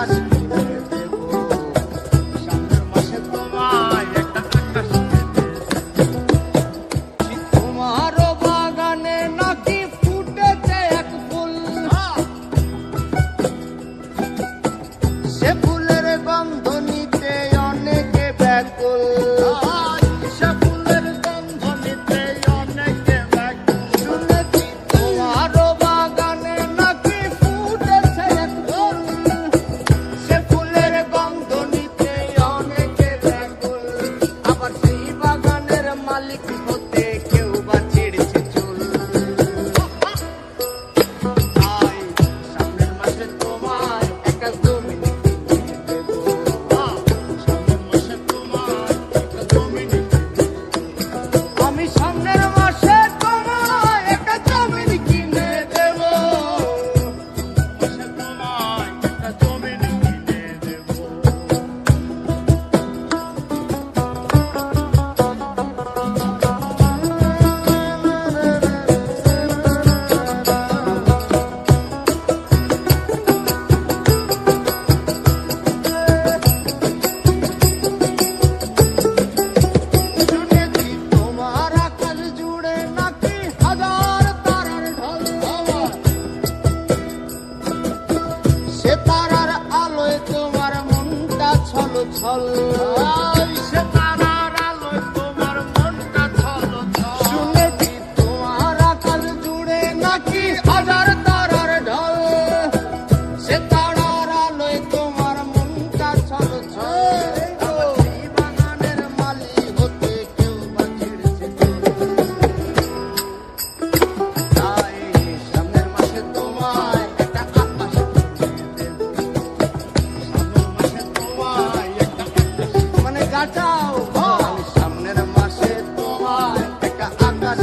আকাশ কিনে দেব, সামনের মাসে তোমায় একটা আকাশ কিনে দেব। তোমারও বাগানে নাকি ফুটেছে এক ফুল, সে ফুলের গন্ধ নিতে অনেকে ব্যাকুল, সে ফুলের গন্ধ নিতে অনেকে ব্যাকুল। শুনেছি তোমারও বাগানে নাকি ফুটেছে এক ফুল, সে ফুলের গন্ধ নিতে অনেকে ব্যাকুল। আবার সেই বাগানের মালিক হতে কেউ বা ছিঁড়ছে চুল। তাই সামনের মাসে তোমায় একটা জমি আমি সামনের মাসে তোমায় একটা জমিন কিনে দেব, তোমায় একটা জমিন কিনে দেব। শুনেছি তোমার আকাশ জুড়ে নাকি হাজার তারার ঢল, সে তারার আলোয় তোমার মনটা ছল ছল, সে তারার আলোয় তোমার মনটা ছল ছল। শুনেছি তোমার আকাশ জুড়ে নাকি হাজার তারার ঢল, সে তারার আলোয় তোমার মনটা ছল ছল। আবার সেই বাগানের মালিক হতে কেউ বা ছিঁড়ছে চুল। তাই সামনের মাসে তোমায় একটা আকাশ কিনে দেব, সামনের মাসে তোমায় একটা আকাশ মানে গাছাও, সামনের মাসে তোমায় একটা আকাশ